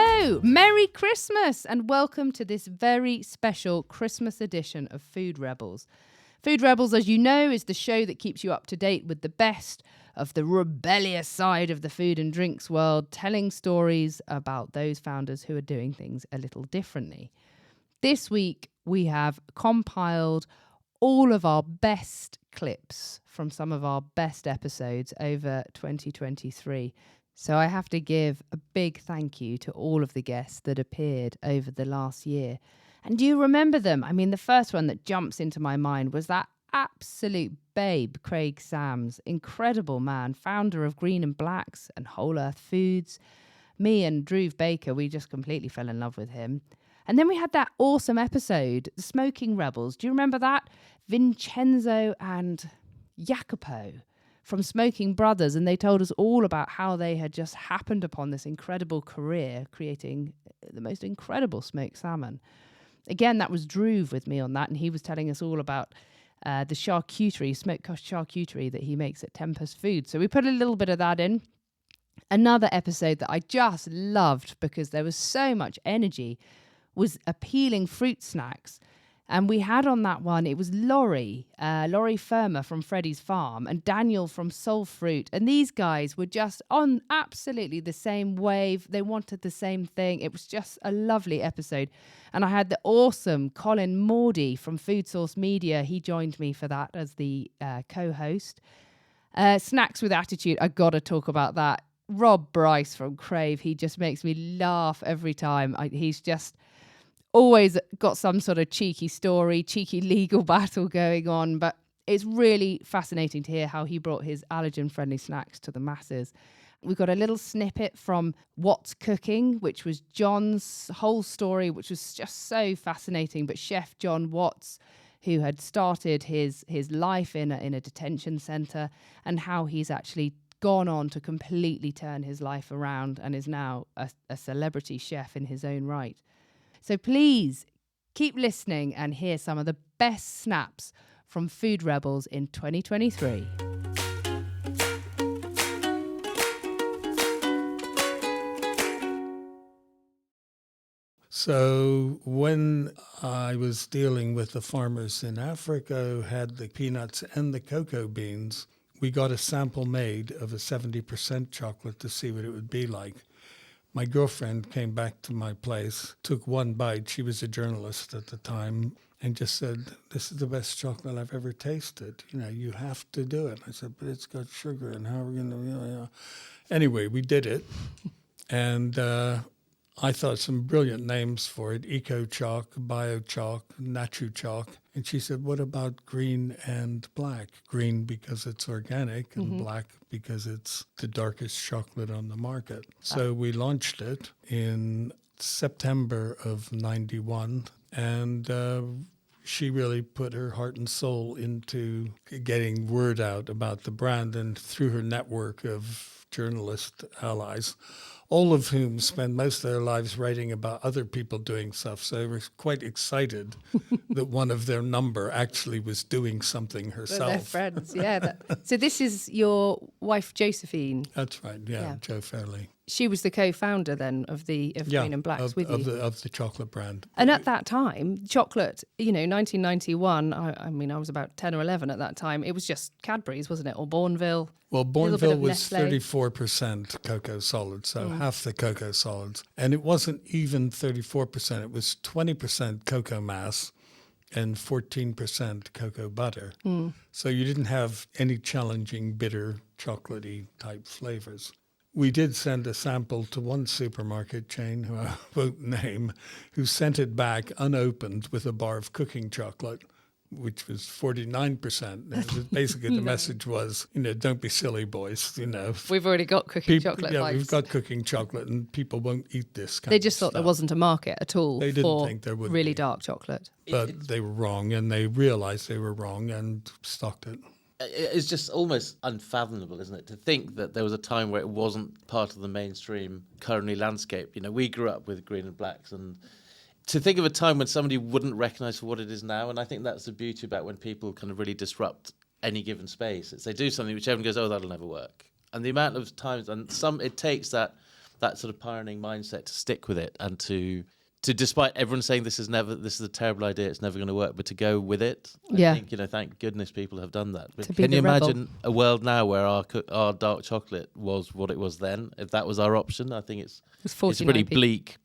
Hello, Merry Christmas, and welcome to this very special Christmas edition of Food Rebels. Food Rebels, as you know, is the show that keeps you up to date with the best of the rebellious side of the food and drinks world, telling stories about those founders who are doing things a little differently. This week, we have compiled all of our best clips from some of our best episodes over 2023. So I have to give a big thank you to all of the guests that appeared over the last year. And do you remember them? I mean, the first one that jumps into my mind was that absolute babe, Craig Sams, incredible man, founder of Green and Blacks and Whole Earth Foods. Me and Drew Baker, we just completely fell in love with him. And then we had that awesome episode, The Smoking Rebels. Do you remember that? Vincenzo and Jacopo from Smoking Brothers, and they told us all about how they had just happened upon this incredible career creating the most incredible smoked salmon. Again, that was Drew with me on that, and he was telling us all about the charcuterie, smoked charcuterie that he makes at Tempest Food. So we put a little bit of that in. Another episode that I just loved because there was so much energy was Appealing Fruit Snacks. And we had on that one, it was Laurie Firma from Freddy's Farm and Daniel from Soul Fruit. And these guys were just on absolutely the same wave. They wanted the same thing. It was just a lovely episode. And I had the awesome Colin Mordy from Food Source Media. He joined me for that as the co-host. Snacks with Attitude, I got to talk about that. Rob Bryce from Crave, he just makes me laugh every time. He's just always got some sort of cheeky story, cheeky legal battle going on, but it's really fascinating to hear how he brought his allergen-friendly snacks to the masses. We got a little snippet from What's Cooking, which was John's whole story, which was just so fascinating. But Chef John Watts, who had started his life in a detention centre, and how he's actually gone on to completely turn his life around and is now a celebrity chef in his own right. So please keep listening and hear some of the best snaps from Food Rebels in 2023. So when I was dealing with the farmers in Africa who had the peanuts and the cocoa beans, we got a sample made of a 70% chocolate to see what it would be like. My girlfriend came back to my place, took one bite. She was a journalist at the time, and just said, "This is the best chocolate I've ever tasted. You know, you have to do it." I said, "But it's got sugar, and how are we going to?" Anyway, we did it, and I thought some brilliant names for it: Eco Chalk, Bio Chalk, Natu Chalk. And she said, "What about green and black? Green because it's organic, and black because it's the darkest chocolate on the market." So we launched it in September of 91, and she really put her heart and soul into getting word out about the brand, and through her network of journalist allies, all of whom spend most of their lives writing about other people doing stuff. So they were quite excited that one of their number actually was doing something herself. Well, they're friends, yeah. So this is your wife, Josephine. That's right, yeah. Jo Fairley. She was the co-founder then of Green and Blacks with you. Of the chocolate brand. And at that time, chocolate, 1991, I mean, I was about 10 or 11 at that time. It was just Cadbury's, wasn't it? Or Bourneville. Well, Bourneville was Nestle. 34% cocoa solids, so half the cocoa solids. And it wasn't even 34%. It was 20% cocoa mass and 14% cocoa butter. So you didn't have any challenging, bitter, chocolatey type flavors. We did send a sample to one supermarket chain, who I won't name, who sent it back unopened with a bar of cooking chocolate, which was 49%. Basically, the message was, don't be silly, boys. We've already got cooking chocolate. Yeah, we've got cooking chocolate, and people won't eat this kind They of just thought stuff. there wasn't a market at all They didn't think there would really be. dark chocolate. But they were wrong, and they realized they were wrong and stocked it. It's just almost unfathomable, isn't it, to think that there was a time where it wasn't part of the mainstream culinary landscape. We grew up with Green and Blacks, and to think of a time when somebody wouldn't recognise for what it is now, and I think that's the beauty about when people kind of really disrupt any given space. It's they do something which everyone goes, "Oh, that'll never work." And the amount of times, and it takes that that sort of pioneering mindset to stick with it and to despite everyone saying this is a terrible idea, it's never going to work, but to go with it. I think, thank goodness people have done that. But can you imagine a world now where our dark chocolate was what it was then? If that was our option, I think it's a pretty bleak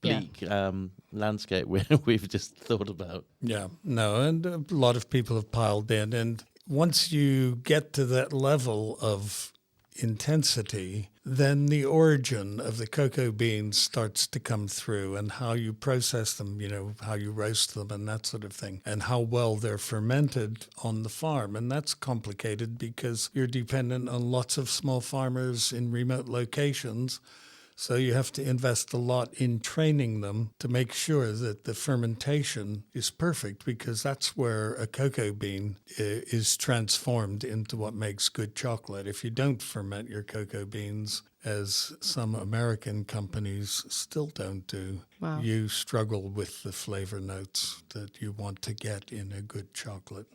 landscape we've just thought about. Yeah, no, and a lot of people have piled in. And once you get to that level of intensity, then the origin of the cocoa beans starts to come through, and how you process them, how you roast them and that sort of thing, and how well they're fermented on the farm. And that's complicated because you're dependent on lots of small farmers in remote locations. So you have to invest a lot in training them to make sure that the fermentation is perfect, because that's where a cocoa bean is transformed into what makes good chocolate. If you don't ferment your cocoa beans, as some American companies still don't do, you struggle with the flavor notes that you want to get in a good chocolate.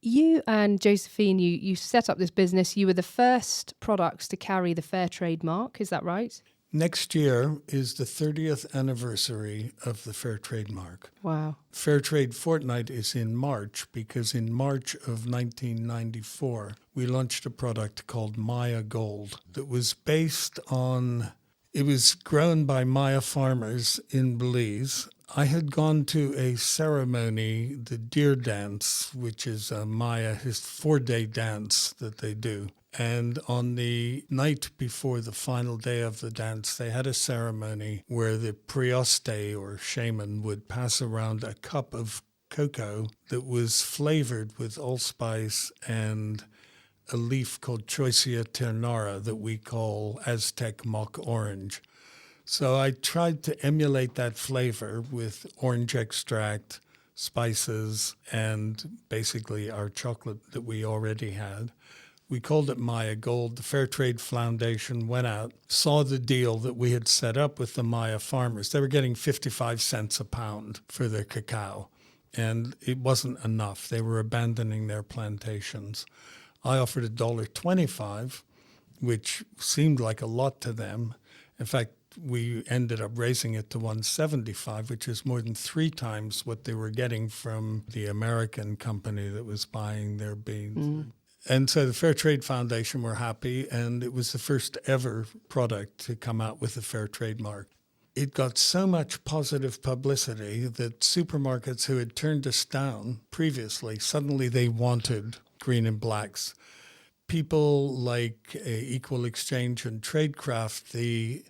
You and Josephine, you set up this business. You were the first products to carry the Fairtrade mark. Is that right? Next year is the 30th anniversary of the Fairtrade mark. Wow. Fairtrade Fortnight is in March, because in March of 1994, we launched a product called Maya Gold that was based on, it was grown by Maya farmers in Belize. I had gone to a ceremony, the deer dance, which is a Maya 4-day dance that they do. And on the night before the final day of the dance, they had a ceremony where the prioste or shaman would pass around a cup of cocoa that was flavored with allspice and a leaf called Choisya ternara that we call Aztec mock orange. So I tried to emulate that flavor with orange extract, spices, and basically our chocolate that we already had. We called it Maya Gold. The Fairtrade Foundation went out, saw the deal that we had set up with the Maya farmers. They were getting 55 cents a pound for their cacao, and it wasn't enough. They were abandoning their plantations. I offered $1.25, which seemed like a lot to them. In fact, we ended up raising it to $1.75, which is more than 3 times what they were getting from the American company that was buying their beans. And so the Fairtrade Foundation were happy, and it was the first ever product to come out with the Fairtrade mark. It got so much positive publicity that supermarkets who had turned us down previously, suddenly they wanted Green and Blacks. People like Equal Exchange and Tradecraft, the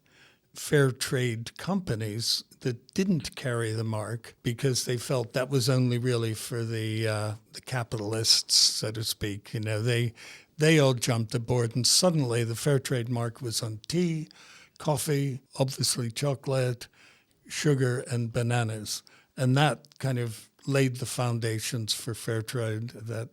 fair trade companies that didn't carry the mark because they felt that was only really for the capitalists, so to speak. They all jumped aboard, and suddenly the fair trade mark was on tea, coffee, obviously chocolate, sugar, and bananas. And that kind of laid the foundations for fair trade that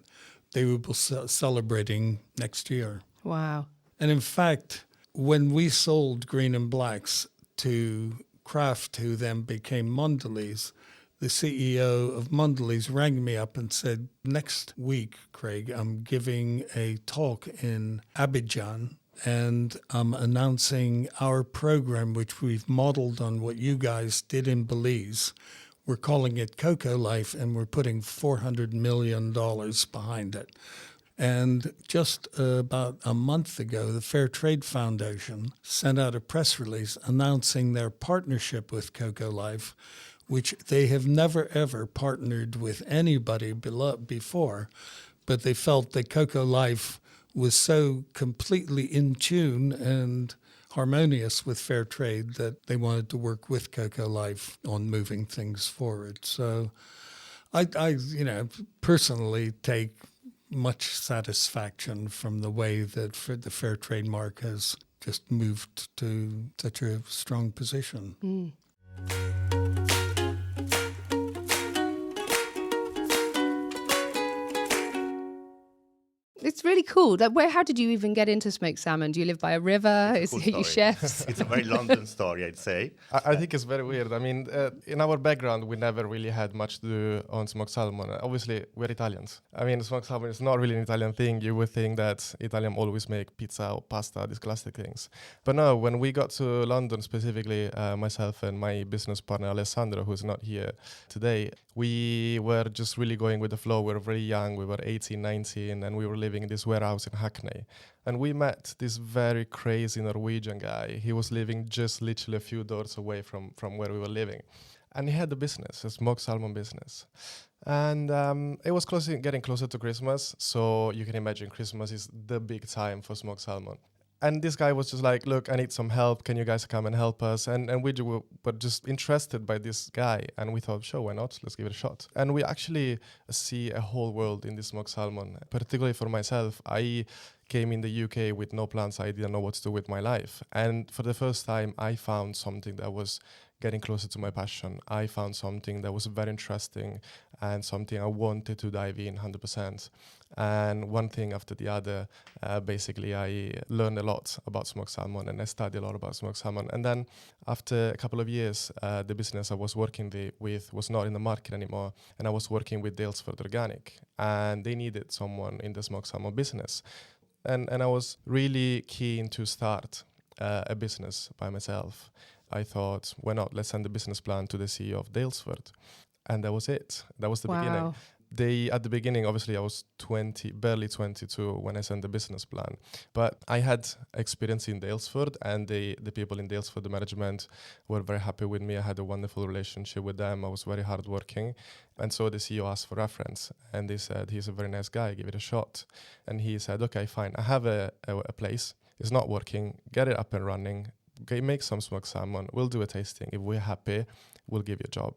they will be celebrating next year. Wow. And in fact, when we sold Green and Blacks to Kraft, who then became Mondelez, the CEO of Mondelez rang me up and said, next week, Craig, I'm giving a talk in Abidjan, and I'm announcing our program, which we've modeled on what you guys did in Belize. We're calling it Cocoa Life, and we're putting $400 million behind it. And just about a month ago, the Fairtrade Foundation sent out a press release announcing their partnership with Cocoa Life, which they have never, ever partnered with anybody before. But they felt that Cocoa Life was so completely in tune and harmonious with fair trade that they wanted to work with Cocoa Life on moving things forward. So I personally take much satisfaction from the way that the fair trade mark has just moved to such a strong position. It's really cool. Like, how did you even get into smoked salmon? Do you live by a river? It's a Are cool you story. chefs? It's a very London story, I'd say. I think it's very weird. I mean, in our background, we never really had much to do on smoked salmon. Obviously, we're Italians. I mean, smoked salmon is not really an Italian thing. You would think that Italian always make pizza or pasta, these classic things. But no, when we got to London, specifically myself and my business partner, Alessandro, who's not here today, we were just really going with the flow. We were very young. We were 18, 19, and we were living in this warehouse in Hackney. And we met this very crazy Norwegian guy. He was living just literally a few doors away from where we were living. And he had a business, a smoked salmon business. And it was getting closer to Christmas. So you can imagine Christmas is the big time for smoked salmon. And this guy was just like, look, I need some help. Can you guys come and help us? And we were just interested by this guy. And we thought, sure, why not? Let's give it a shot. And we actually see a whole world in this smoked salmon. Particularly for myself, I came in the UK with no plans. I didn't know what to do with my life. And for the first time, I found something that was getting closer to my passion. I found something that was very interesting and something I wanted to dive in 100%. And one thing after the other, basically I learned a lot about smoked salmon and I studied a lot about smoked salmon. And then after a couple of years, the business I was working with was not in the market anymore. And I was working with Dalesford Organic and they needed someone in the smoked salmon business. And I was really keen to start a business by myself. I thought, why not? Let's send the business plan to the CEO of Dalesford. And that was it. That was the beginning. At the beginning, obviously, I was barely 22 when I sent the business plan. But I had experience in Dalesford, and the people in Dalesford, the management, were very happy with me. I had a wonderful relationship with them. I was very hardworking. And so the CEO asked for reference, and they said, he's a very nice guy, give it a shot. And he said, okay, fine. I have a place. It's not working. Get it up and running. Okay, make some smoked salmon. We'll do a tasting. If we're happy, we'll give you a job.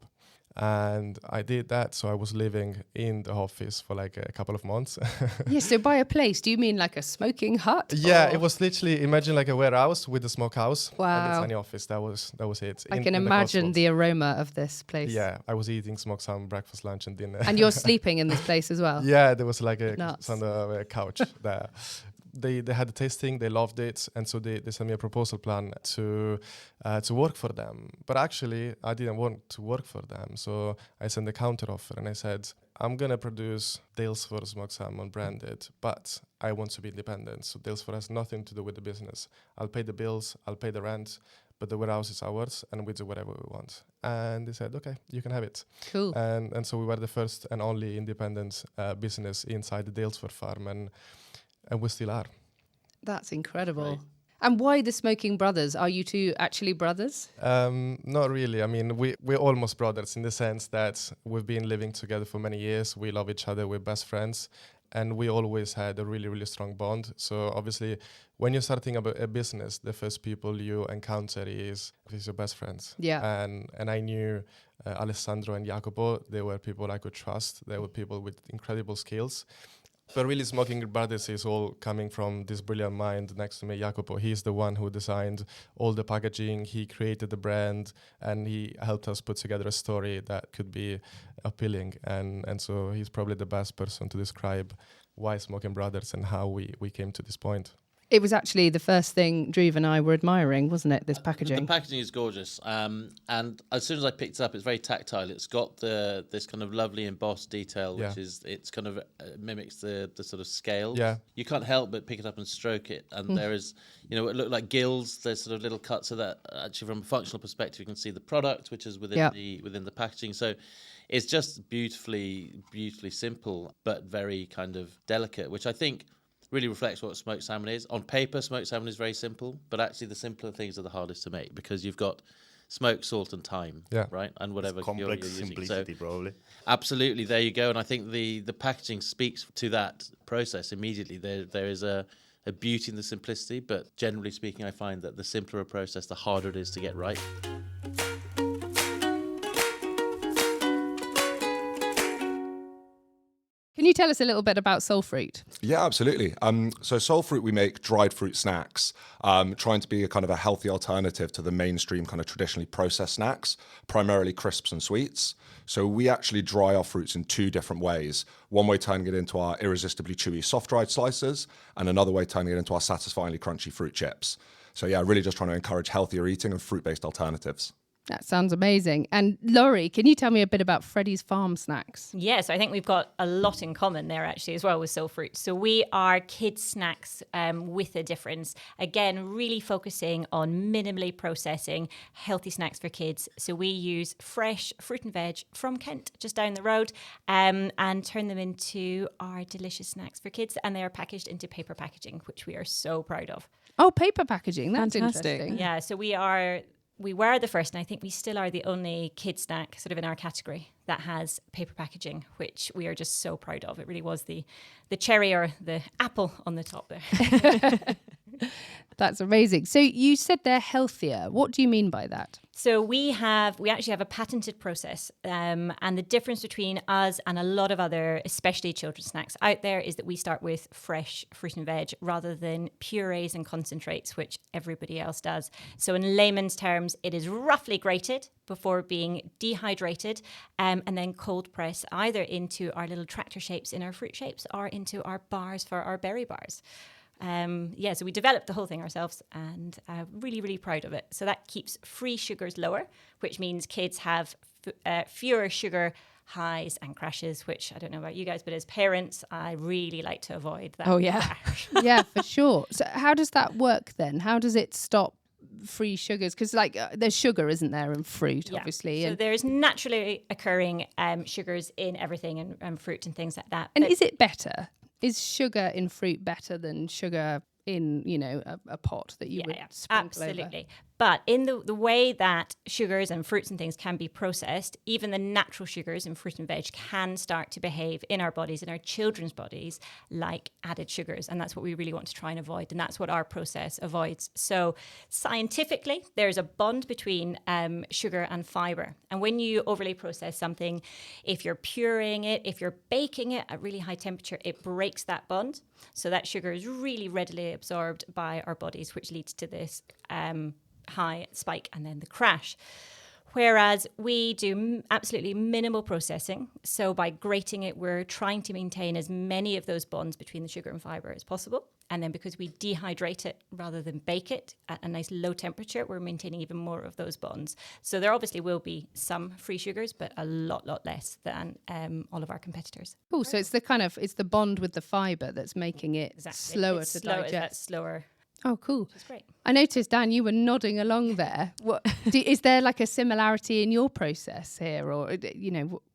And I did that. So I was living in the office for like a couple of months. Yeah, so by a place, do you mean like a smoking hut? Yeah, it was literally, imagine like a warehouse with a smokehouse. Wow. And a tiny office. That was it. I can imagine the aroma of this place. Yeah, I was eating smoked salmon breakfast, lunch and dinner. And you're sleeping in this place as well? Yeah, there was like a Nuts. couch there. They had a tasting, they loved it, and so they sent me a proposal plan to work for them. But actually, I didn't want to work for them, so I sent a counter offer, and I said, I'm gonna produce Dalesford smoked salmon branded, but I want to be independent. So Dalesford has nothing to do with the business. I'll pay the bills, I'll pay the rent, but the warehouse is ours, and we do whatever we want. And they said, okay, you can have it. Cool. And so we were the first and only independent business inside the Dalesford farm, and we still are. That's incredible. Right. And why the Smoking Brothers? Are you two actually brothers? Not really. I mean, we're almost brothers in the sense that we've been living together for many years. We love each other. We're best friends. And we always had a really, really strong bond. So obviously, when you're starting a business, the first people you encounter is your best friends. Yeah. And I knew Alessandro and Jacopo. They were people I could trust. They were people with incredible skills. But really, Smoking Brothers is all coming from this brilliant mind next to me, Jacopo. He's the one who designed all the packaging. He created the brand, and he helped us put together a story that could be appealing. And so he's probably the best person to describe why Smoking Brothers and how we came to this point. It was actually the first thing Drew and I were admiring, wasn't it, this packaging? The packaging is gorgeous. And as soon as I picked it up, it's very tactile. It's got this kind of lovely embossed detail, which it's kind of mimics the sort of scale. Yeah. You can't help but pick it up and stroke it. And there is, it looked like gills. There's sort of little cuts so that actually from a functional perspective, you can see the product, which is within the packaging. So it's just beautifully simple, but very kind of delicate, which I think really reflects what smoked salmon is. On paper, smoked salmon is very simple, but actually the simpler things are the hardest to make because you've got smoke, salt, and thyme, right? And whatever it's complex you're using. simplicity, probably. Absolutely, there you go. And I think the packaging speaks to that process immediately. There is a beauty in the simplicity, but generally speaking, I find that the simpler a process, the harder it is to get right. Can Can you tell us a little bit about soul fruit? Yeah, absolutely. So soul fruit, we make dried fruit snacks, trying to be a kind of a healthy alternative to the mainstream kind of traditionally processed snacks, primarily crisps and sweets. So we actually dry our fruits in 2 different ways. One way turning it into our irresistibly chewy soft dried slices, and another way turning it into our satisfyingly crunchy fruit chips. So yeah, really just trying to encourage healthier eating and fruit-based alternatives. That sounds amazing. And Laurie, can you tell me a bit about Freddy's Farm Snacks? Yes, I think we've got a lot in common there actually as well with soul fruit. So we are kids snacks with a difference. Again, really focusing on minimally processing healthy snacks for kids. So we use fresh fruit and veg from Kent, just down the road, and turn them into our delicious snacks for kids. And they are packaged into paper packaging, which we are so proud of. Oh, paper packaging. That's Fantastic. interesting. Yeah, so we were the first, and I think we still are the only kid snack sort of in our category that has paper packaging, which we are just so proud of. It really was the cherry or the apple on the top there. That's amazing. So you said they're healthier. What do you mean by that? So we actually have a patented process, and the difference between us and a lot of other, especially children's snacks out there, is that we start with fresh fruit and veg rather than purees and concentrates, which everybody else does. So in layman's terms, it is roughly grated before being dehydrated, and then cold pressed either into our little tractor shapes in our fruit shapes or into our bars for our berry bars. So we developed the whole thing ourselves, and really, really proud of it. So that keeps free sugars lower, which means kids have fewer sugar highs and crashes, which I don't know about you guys, but as parents, I really like to avoid that. Oh, yeah. crash. Yeah, for sure. So how does that work then? How does it stop free sugars? Because there's sugar, isn't there, in fruit, Yeah. obviously. So And there's naturally occurring sugars in everything and fruit and things like that. But is it better? Is sugar in fruit better than sugar in, a pot that you would sprinkle absolutely. over? But in the way that sugars and fruits and things can be processed, even the natural sugars in fruit and veg can start to behave in our bodies, in our children's bodies, like added sugars. And that's what we really want to try and avoid. And that's what our process avoids. So scientifically, there's a bond between sugar and fiber. And when you overly process something, if you're pureeing it, if you're baking it at really high temperature, it breaks that bond. So that sugar is really readily absorbed by our bodies, which leads to this high spike and then the crash. Whereas we do absolutely minimal processing. So by grating it, we're trying to maintain as many of those bonds between the sugar and fiber as possible. And then because we dehydrate it rather than bake it at a nice low temperature, we're maintaining even more of those bonds. So there obviously will be some free sugars, but a lot less than all of our competitors. Oh, so it's the bond with the fiber that's making it slower It's to slow, digest. That's slower. Oh, cool. That's great. I noticed, Dan, you were nodding along there. Is there like a similarity in your process here, or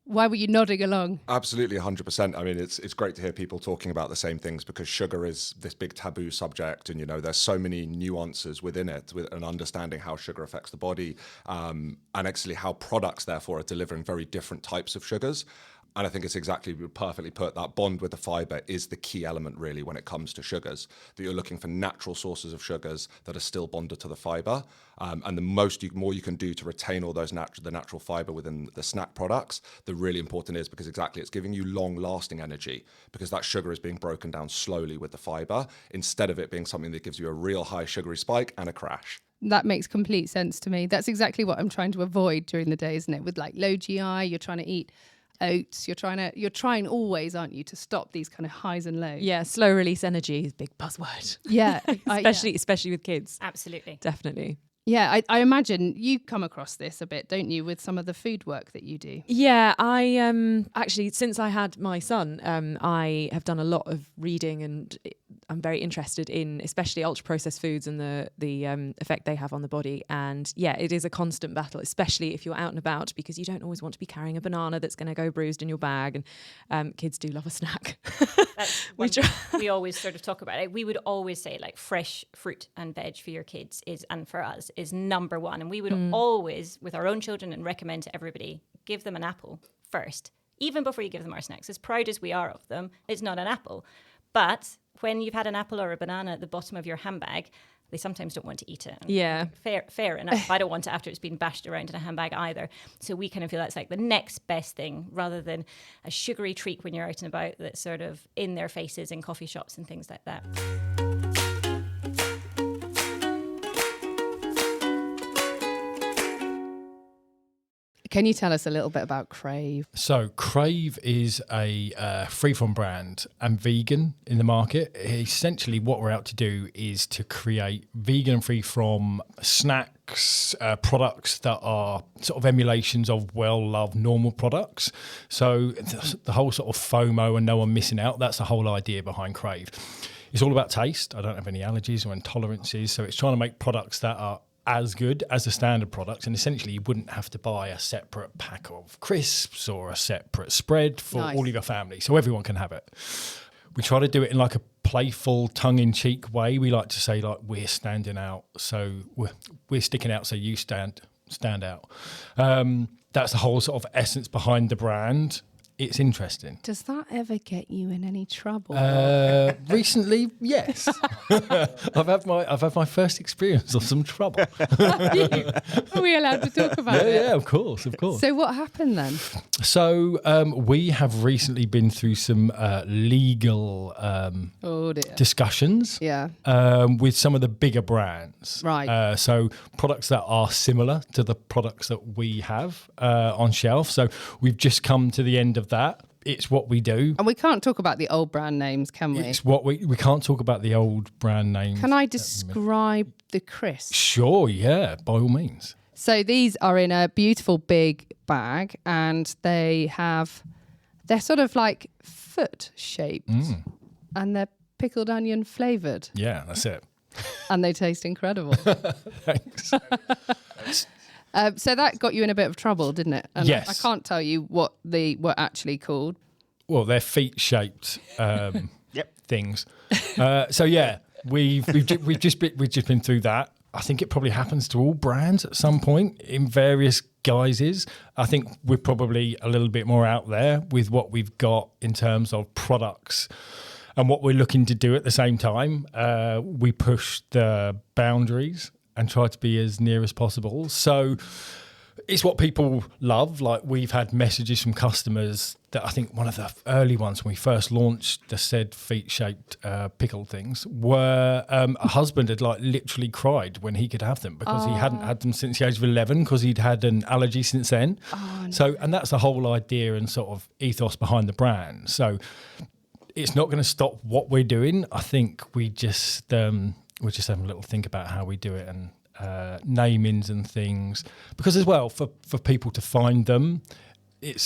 why were you nodding along? Absolutely, 100%. I mean, it's great to hear people talking about the same things, because sugar is this big taboo subject, and there's so many nuances within it, with an understanding how sugar affects the body, and actually how products therefore are delivering very different types of sugars. And I think it's exactly perfectly put. That bond with the fiber is the key element, really, when it comes to sugars. That you're looking for natural sources of sugars that are still bonded to the fiber. And the more you can do to retain all those the natural fiber within the snack products, the really important is, because exactly it's giving you long-lasting energy, because that sugar is being broken down slowly with the fiber, instead of it being something that gives you a real high sugary spike and a crash. That makes complete sense to me. That's exactly what I'm trying to avoid during the day, isn't it? With like low GI, you're trying to eat oats, you're trying always, aren't you, to stop these kind of highs and lows. Yeah, slow release energy is a big buzzword. Yeah. Especially with kids. Absolutely. Definitely. Yeah, I imagine you come across this a bit, don't you, with some of the food work that you do? Yeah, I actually, since I had my son, I have done a lot of reading, and I'm very interested in especially ultra-processed foods and the effect they have on the body. And yeah, it is a constant battle, especially if you're out and about, because you don't always want to be carrying a banana that's going to go bruised in your bag. And kids do love a snack. That's we always sort of talk about it. We would always say like fresh fruit and veg for your kids and for us is number one. And we would always, with our own children, and recommend to everybody, give them an apple first, even before you give them our snacks. As proud as we are of them, it's not an apple. But when you've had an apple or a banana at the bottom of your handbag, they sometimes don't want to eat it. And Yeah. fair enough. I don't want it after it's been bashed around in a handbag either. So we kind of feel that's like the next best thing, rather than a sugary treat when you're out and about that's sort of in their faces in coffee shops and things like that. Can you tell us a little bit about Crave? So Crave is a free-from brand and vegan in the market. Essentially what we're out to do is to create vegan and free-from snacks, products that are sort of emulations of well-loved normal products. So the whole sort of FOMO and no one missing out, that's the whole idea behind Crave. It's all about taste. I don't have any allergies or intolerances. So it's trying to make products that are as good as the standard products, and essentially you wouldn't have to buy a separate pack of crisps or a separate spread for all of your family, so everyone can have it. We try to do it in like a playful, tongue-in-cheek way. We like to say like we're standing out, so we're sticking out, so you stand out. That's the whole sort of essence behind the brand. It's interesting. Does that ever get you in any trouble? Recently, yes. I've had my first experience of some trouble. Are we allowed to talk about it? Yeah, of course. So what happened then? So we have recently been through some legal discussions with some of the bigger brands. Right. So products that are similar to the products that we have on shelf. So we've just come to the end of that. It's what we do. And we can't talk about the old brand names, can we? It's what we can't talk about the old brand names. Can I describe the crisps? Sure, yeah, by all means. So these are in a beautiful big bag, and they're sort of like foot shaped, and they're pickled onion flavored. Yeah, that's it. And they taste incredible. Thanks. So that got you in a bit of trouble, didn't it? And yes. I can't tell you what they were actually called. Well, they're feet-shaped things. So yeah, we've just been through that. I think it probably happens to all brands at some point in various guises. I think we're probably a little bit more out there with what we've got in terms of products and what we're looking to do at the same time. We push the boundaries and try to be as near as possible. So it's what people love. Like we've had messages from customers that I think one of the early ones when we first launched the said feet-shaped pickled things were a husband had like literally cried when he could have them because he hadn't had them since the age of 11 because he'd had an allergy since then. So, and that's the whole idea and sort of ethos behind the brand. So it's not going to stop what we're doing. I think we're just having a little think about how we do it and namings and things, because as well for people to find them, you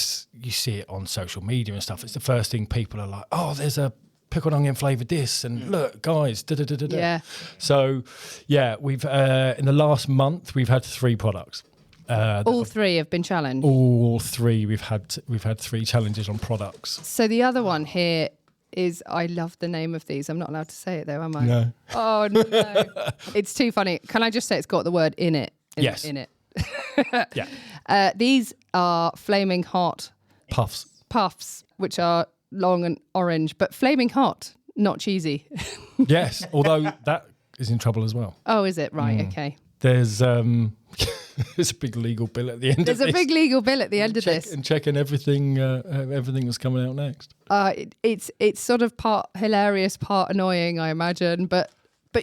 see it on social media and stuff. It's the first thing people are like, oh, there's a pickled onion flavoured this, and look, guys, da-da-da-da-da. Yeah. So, yeah, we've in the last month we've had 3 products. All 3 have been challenged. All 3 we've had 3 challenges on products. So the other one here is, I love the name of these. I'm not allowed to say it though, am I? No. Oh no. It's too funny. Can I just say it's got the word in it? Yes. In it. Yeah. These are flaming hot Puffs. which are long and orange, but flaming hot, not cheesy. Yes, although that is in trouble as well. Oh, is it? Right, okay. There's there's a big legal bill at the end There's of a this. big legal bill at the end of this. And checking everything that's coming out next. It's sort of part hilarious, part annoying, I imagine. But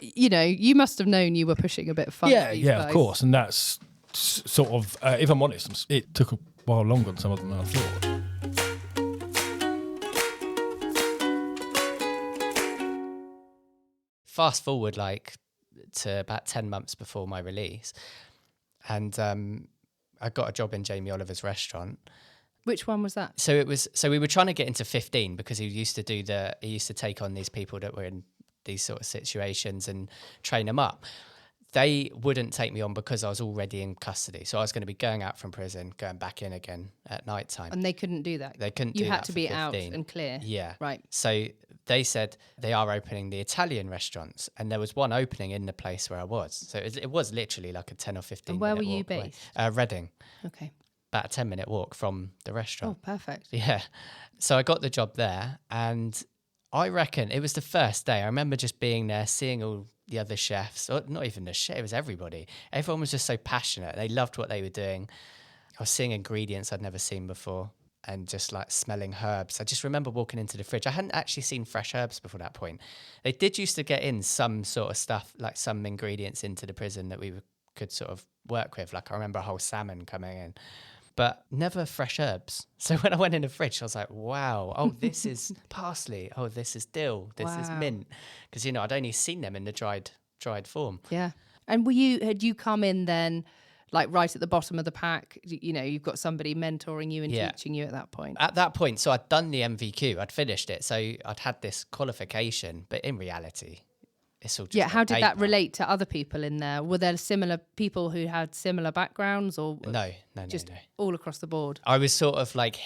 you know, you must have known you were pushing a bit of fun. Yeah, of course. And that's sort of, if I'm honest, it took a while longer than some of them I thought. Fast forward like to about 10 months before my release, and I got a job in Jamie Oliver's restaurant. Which one was that? So we were trying to get into 15 because he used to take on these people that were in these sort of situations and train them up. They wouldn't take me on because I was already in custody. So I was going to be going out from prison, going back in again at night time. And they couldn't do that. They couldn't do that. You had to for be 15. out and clear. Yeah. Right. So they said they are opening the Italian restaurants, and there was one opening in the place where I was. So it was literally like a 10 or 15 And where minute were you walk away. based? Reading. Okay. About a 10-minute walk from the restaurant. Oh, perfect. Yeah. So I got the job there, and I reckon it was the first day. I remember just being there, seeing all the other chefs, or not even the chef, it was everybody. Everyone was just so passionate. They loved what they were doing. I was seeing ingredients I'd never seen before and just like smelling herbs. I just remember walking into the fridge. I hadn't actually seen fresh herbs before that point. They did used to get in some sort of stuff, like some ingredients into the prison that we could sort of work with. Like I remember a whole salmon coming in, but never fresh herbs. So when I went in the fridge, I was like, wow, oh, this is parsley. Oh, this is dill. This is mint. Because, you know, I'd only seen them in the dried form. Yeah. And had you come in then, like right at the bottom of the pack? You know, you've got somebody mentoring you and teaching you at that point. At that point, so I'd done the MVQ, I'd finished it. So I'd had this qualification, but in reality, it's all just how did that relate to other people in there? Were there similar people who had similar backgrounds, or no, all across the board? I was sort of like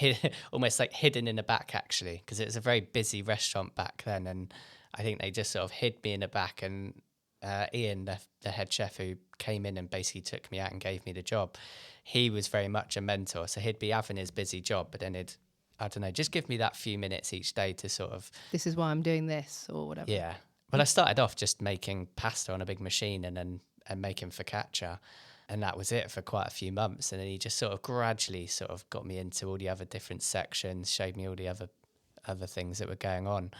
almost like hidden in the back, actually, because it was a very busy restaurant back then, and I think they just sort of hid me in the back. And Ian, the head chef who came in and basically took me out and gave me the job, he was very much a mentor. So he'd be having his busy job, but then he'd, I don't know, just give me that few minutes each day to sort of, this is why I'm doing this or whatever. Yeah. Well, I started off just making pasta on a big machine and making focaccia, and that was it for quite a few months. And then he just sort of gradually sort of got me into all the other different sections, showed me all the other things that were going on.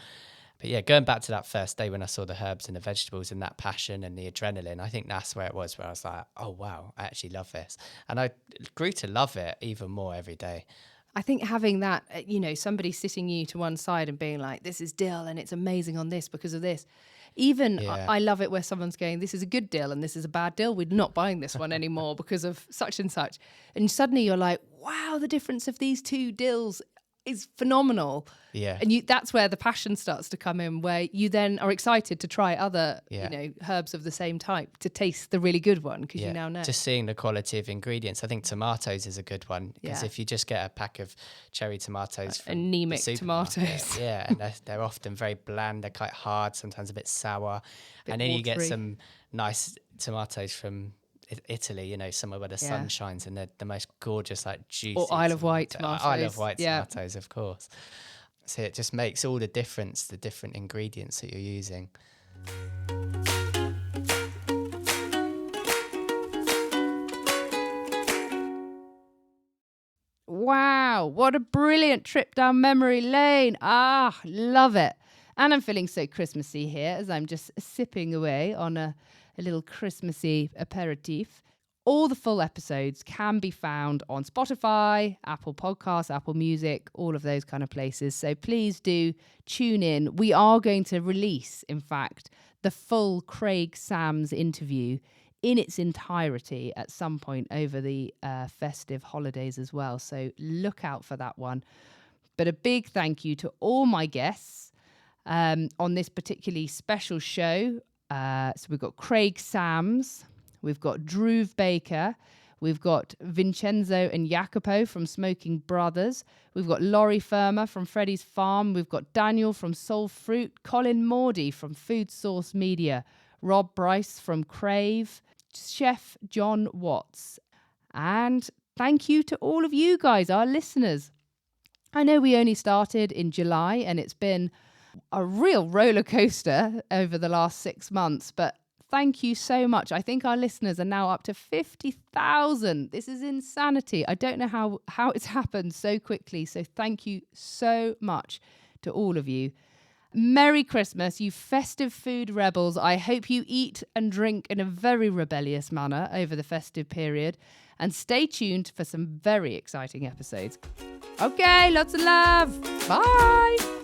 But yeah, going back to that first day when I saw the herbs and the vegetables and that passion and the adrenaline, I think that's where it was, where I was like, oh, wow, I actually love this. And I grew to love it even more every day. I think having that, you know, somebody sitting you to one side and being like, this is dill and it's amazing on this because of this. Even I love it where someone's going, this is a good dill and this is a bad dill. We're not buying this one anymore because of such and such. And suddenly you're like, wow, the difference of these two dills is phenomenal. Yeah. And that's where the passion starts to come in, where you then are excited to try other, you know, herbs of the same type to taste the really good one, because you now know. Just seeing the quality of ingredients. I think tomatoes is a good one, because if you just get a pack of cherry tomatoes from anemic tomatoes. And they're often very bland, they're quite hard, sometimes a bit sour. And then watery. You get some nice tomatoes from Italy, you know, somewhere where the sun shines, and they're the most gorgeous, like juicy. Or Isle of Wight tomatoes. Isle of Wight tomatoes, of course. So it just makes all the difference, the different ingredients that you're using. Wow, what a brilliant trip down memory lane. Ah, love it. And I'm feeling so Christmassy here as I'm just sipping away on a little Christmassy aperitif. All the full episodes can be found on Spotify, Apple Podcasts, Apple Music, all of those kind of places. So please do tune in. We are going to release, in fact, the full Craig Sams interview in its entirety at some point over the festive holidays as well. So look out for that one. But a big thank you to all my guests on this particularly special show. So we've got Craig Sams, we've got Dhruv Baker, we've got Vincenzo and Jacopo from Smoking Brothers, we've got Laurie Firma from Freddy's Farm, we've got Daniel from Soul Fruit, Colin Mordy from Food Source Media, Rob Bryce from Crave, Chef John Watts. And thank you to all of you guys, our listeners. I know we only started in July and it's been a real roller coaster over the last 6 months, but thank you so much. I think our listeners are now up to 50,000. This is insanity. I don't know how it's happened so quickly. So thank you so much to all of you. Merry Christmas, you festive food rebels. I hope you eat and drink in a very rebellious manner over the festive period, and stay tuned for some very exciting episodes. Okay, lots of love. Bye.